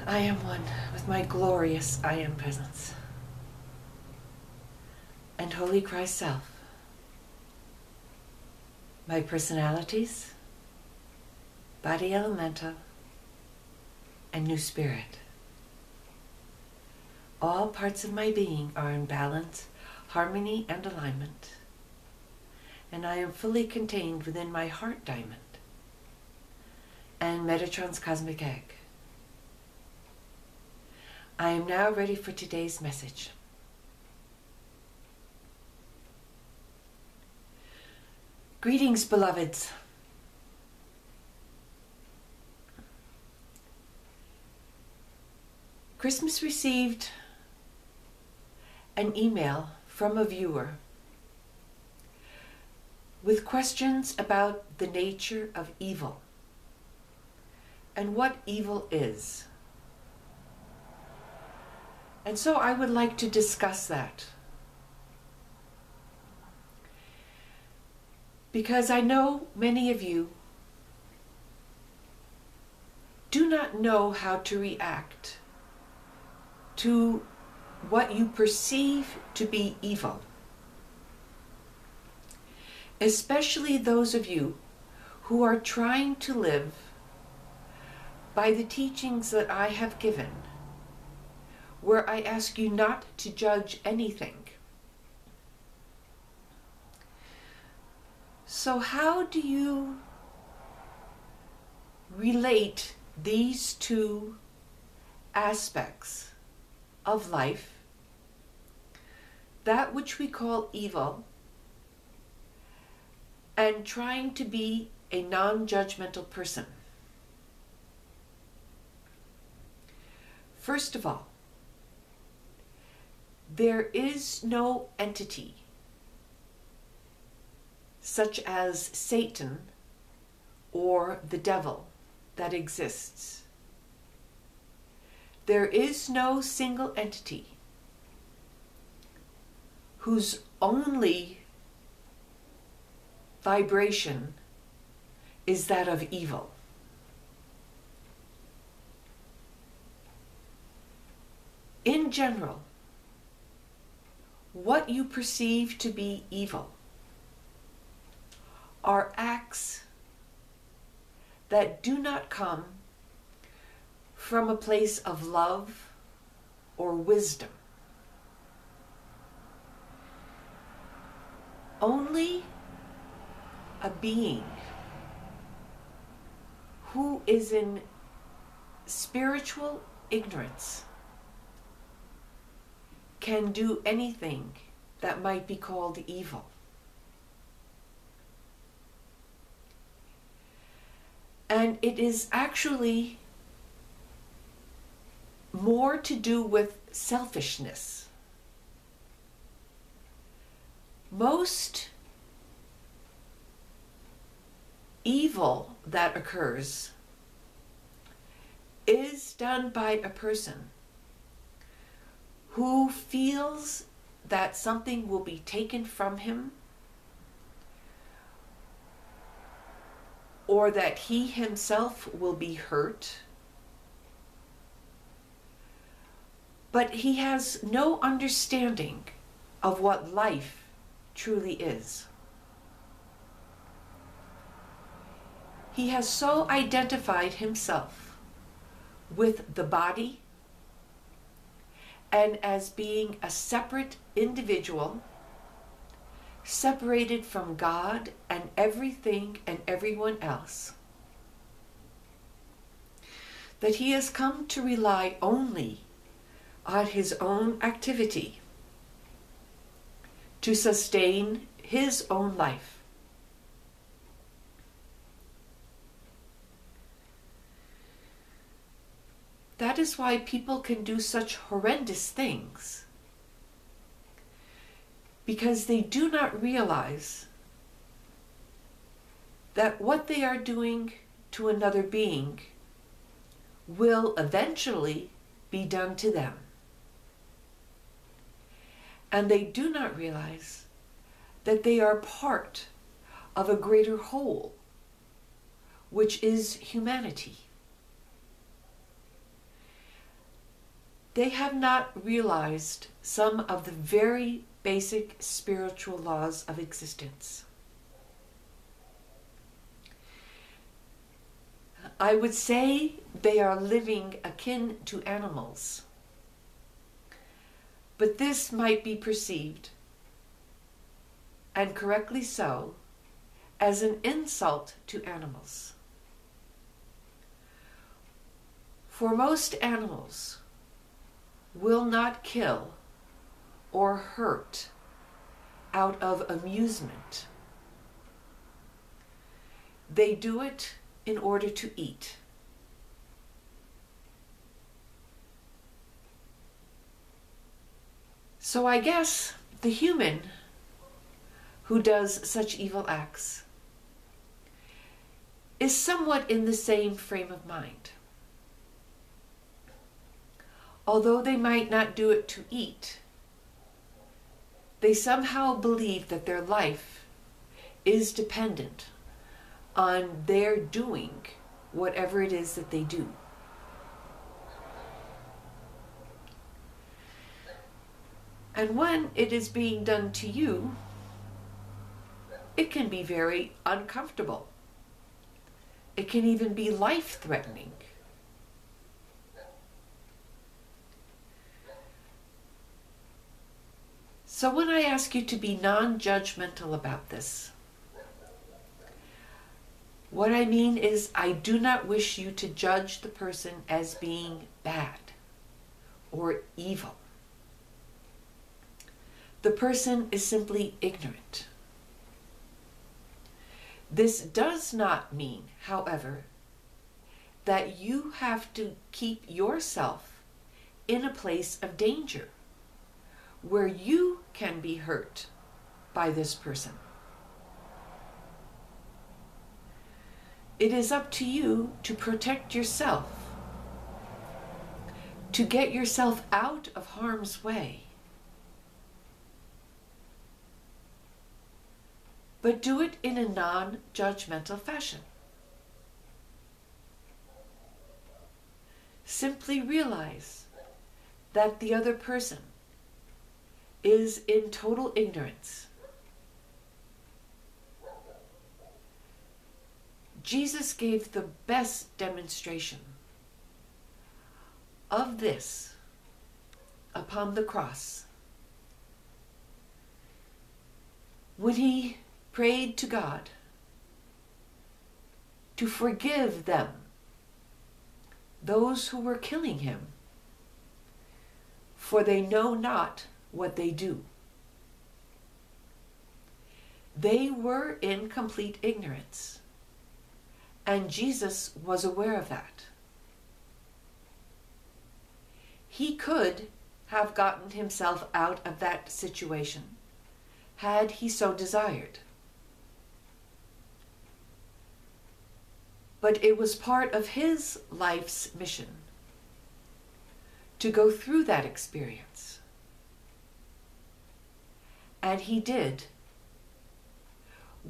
I am one with my glorious I Am presence and Holy Christ Self, my personalities, body elemental, and new spirit. All parts of my being are in balance, harmony, and alignment, and I am fully contained within my heart diamond and Metatron's cosmic egg. I am now ready for today's message. Greetings, beloveds. Christmas received an email from a viewer with questions about the nature of evil and what evil is. And so I would like to discuss that, because I know many of you do not know how to react to what you perceive to be evil, especially those of you who are trying to live by the teachings that I have given, where I ask you not to judge anything. So how do you relate these two aspects of life, that which we call evil, and trying to be a non-judgmental person? First of all, there is no entity such as Satan or the devil that exists. There is no single entity whose only vibration is that of evil. In general, what you perceive to be evil are acts that do not come from a place of love or wisdom. Only a being who is in spiritual ignorance can do anything that might be called evil. And it is actually more to do with selfishness. Most evil that occurs is done by a person who feels that something will be taken from him, or that he himself will be hurt, but he has no understanding of what life truly is. He has so identified himself with the body and as being a separate individual, separated from God and everything and everyone else, that he has come to rely only on his own activity to sustain his own life. That is why people can do such horrendous things, because they do not realize that what they are doing to another being will eventually be done to them. And they do not realize that they are part of a greater whole, which is humanity. they have not realized some of the very basic spiritual laws of existence. I would say they are living akin to animals, but this might be perceived, and correctly so, as an insult to animals. For most animals will not kill or hurt out of amusement. They do it in order to eat. So I guess the human who does such evil acts is somewhat in the same frame of mind. Although they might not do it to eat, they somehow believe that their life is dependent on their doing whatever it is that they do. And when it is being done to you, it can be very uncomfortable. It can even be life-threatening. So when I ask you to be non-judgmental about this, what I mean is I do not wish you to judge the person as being bad or evil. The person is simply ignorant. This does not mean, however, that you have to keep yourself in a place of danger where you can be hurt by this person. It is up to you to protect yourself, to get yourself out of harm's way. But do it in a non-judgmental fashion. Simply realize that the other person is in total ignorance. Jesus gave the best demonstration of this upon the cross when he prayed to God to forgive them, those who were killing him, for they know not what they do. They were in complete ignorance, and Jesus was aware of that. He could have gotten himself out of that situation had he so desired. But it was part of his life's mission to go through that experience. And he did,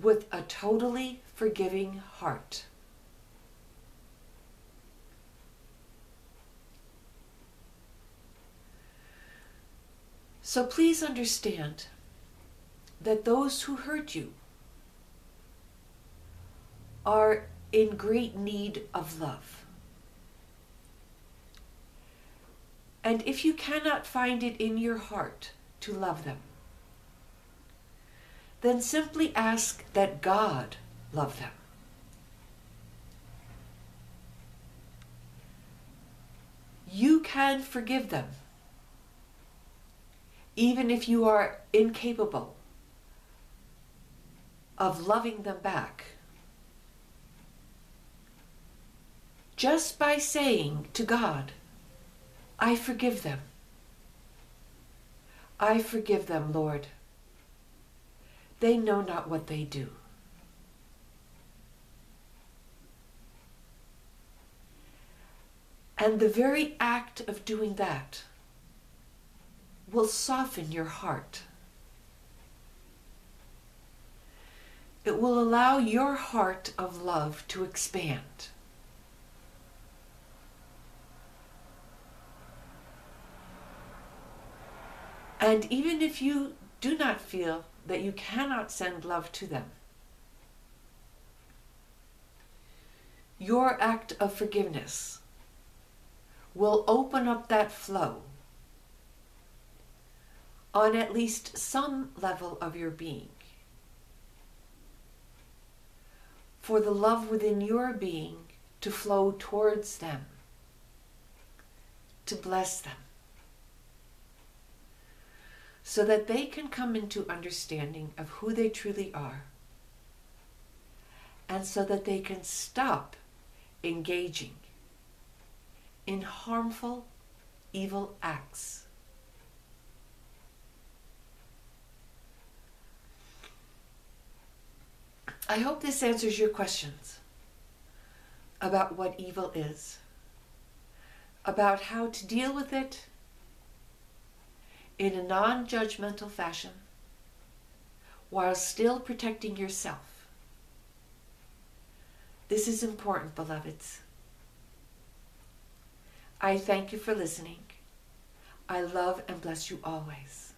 with a totally forgiving heart. So please understand that those who hurt you are in great need of love. And if you cannot find it in your heart to love them, then simply ask that God love them. You can forgive them, even if you are incapable of loving them back. Just by saying to God, I forgive them. I forgive them, Lord. They know not what they do. And the very act of doing that will soften your heart. It will allow your heart of love to expand. And even if you do not feel that you cannot send love to them, your act of forgiveness will open up that flow on at least some level of your being, for the love within your being to flow towards them, to bless them, so that they can come into understanding of who they truly are, and so that they can stop engaging in harmful, evil acts. I hope this answers your questions about what evil is, about how to deal with it in a non-judgmental fashion while still protecting yourself. This is important, beloveds. I thank you for listening. I love and bless you always.